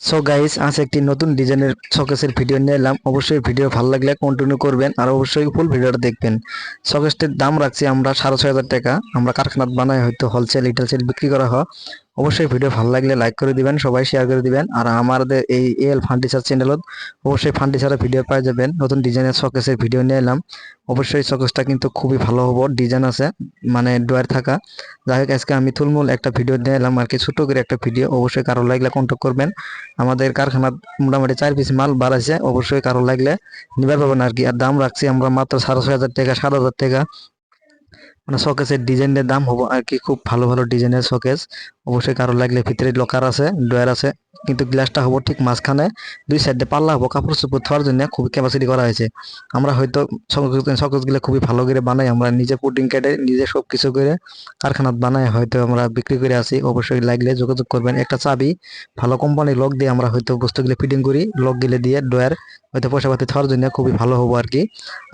So guys, আজ একটি নতুন ডিজাইনের শোকেসের ভিডিও নিয়ে এলাম। অবশ্যই ভিডিও ভালো লাগলে কন্টিনিউ করবেন আর অবশ্যই ফুল ভিডিওটা দেখবেন। শোকেসটির দাম রাখছি আমরা 6,500 টাকা। আমরা কারখানাত বানাই, হয়তো হোলসেল রিটেল বিক্রি করা হয়। অবশ্যই ভিডিও ভালো লাগলে লাইক করে দিবেন, সবাই শেয়ার করে দিবেন। আর আমাদের এই এল ফার্নিচার চ্যানেলত অবশ্যই ফার্নিচারের ভিডিও পাই যাবেন। নতুন ডিজাইনের শোকেসের ভিডিও নিয়ে এলাম। অবশ্যই শোকেসটা কিন্তু খুবই ভালো হবে, ডিজাইন আছে মানে ডয়ার থাকা। যাই হোক, আজকে আমি থুলমূল একটা ভিডিও নিয়ে এলাম আর কি, ছোট করে একটা ভিডিও। অবশ্যই কারো লাগলে কন্ট্যাক্ট করবেন। আমাদের কারখানা মোটামুটি 4 পিস মাল বাড়াইছে, অবশ্যই কারো লাগলে নিবার পাবেন আর কি। আর দাম রাখছি আমরা মাত্র 6,500 টাকা, 7,000 টাকা। মানে শোকেসের ডিজাইনের দাম হবো আর কি, খুব ভালো ভালো ডিজাইনের শোকেস। অবশ্যই কারো লাগলে ভিতরে লকার আছে, ডয়ার আছে, কিন্তু গ্লাসটা হবো ঠিক মাঝখানে, দুই সাইডে পাল্লা হবো কাপড় চোপড় থোয়ার জন্য, খুবই ক্যাপাসিটি করা হয়েছে। আমরা হয়তো শোকেসগুলো খুবই ভালো করে বানাই, আমরা নিজে পুটিং কেটে নিজে সব কিছু করে কারখানাত বানাই, হয়তো আমরা বিক্রি করে আসি। অবশ্যই লাগলে যোগাযোগ করবেন। একটা চাবি ভালো কোম্পানির লক দিয়ে আমরা হয়তো বস্তুগুলো ফিটিং করি, লক গিলে দিয়ে ডয়ার হয়তো পয়সা পাতি থোয়ার জন্য খুবই ভালো হবো আর কি।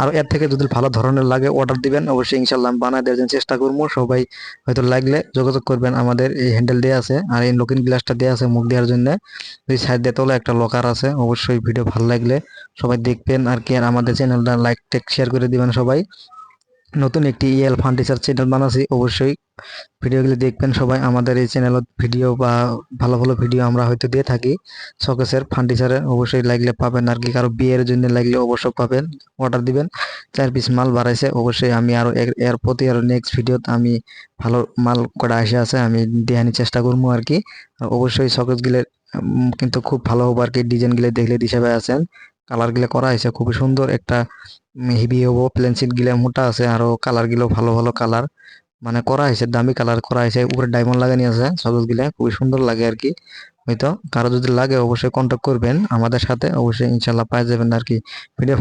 আর এর থেকে যদি ভালো ধরনের লাগে অর্ডার দিবেন, অবশ্যই ইনশাল্লাহ আমি বানায় দেওয়ার জন্য চেষ্টা করবো। সবাই হয়তো লাগলে যোগাযোগ করবেন। আমাদের এই হ্যান্ডেল দেওয়া আছে আর এই লকিং গ্লাসটা দেওয়া আছে মুখ দেওয়ার জন্য। দুই সাইড দিয়ে তোলা একটা লকার আছে। অবশ্যই ভিডিও ভালো লাগলে সবাই দেখবেন আর কি। আর আমাদের চ্যানেলটা লাইক টেক শেয়ার করে দিবেন সবাই। নতুন একটি ইএল ফার্নিচার চ্যানেল বানাচ্ছি, অবশ্যই ভিডিওগুলি দেখবেন সবাই। আমাদের এই চ্যানেলত ভিডিও বা ভালো ভালো ভিডিও আমরা হয়তো দিয়ে থাকি শোকেসের ফার্নিচারের। অবশ্যই লাগলে পাবেন আর কি, কারো বিয়ের জন্য লাগলে অবশ্যই পাবেন, অর্ডার দিবেন। 4 পিস মাল বাড়াইছে, অবশ্যই আমি আরো এর প্রতি আরো নেক্সট ভিডিওত আমি ভালো মাল করা আসে আছে, আমি দেখানোর চেষ্টা করবো আর কি। আর অবশ্যই শোকেসগুলো কিন্তু খুব ভালো হবে আর কি। ডিজাইনগুলো দেখলে হিসাবে আছেন, কালারগুলো করা হয়েছে খুবই সুন্দর একটা হেভি হবো। প্লেন সিট গিলা মোটা আছে, আরো কালার গুলো ভালো ভালো কালার মানে করা হয়েছে, দামি কালার করা হয়েছে, উপরে ডায়মন্ড লাগানি আছে। সকল গিলা খুবই সুন্দর লাগে আর কি। হয়তো কারো যদি লাগে অবশ্যই কন্ট্যাক্ট করবেন আমাদের সাথে, অবশ্যই ইনশাল্লাহ পাই যাবেন আর কি। ভিডিও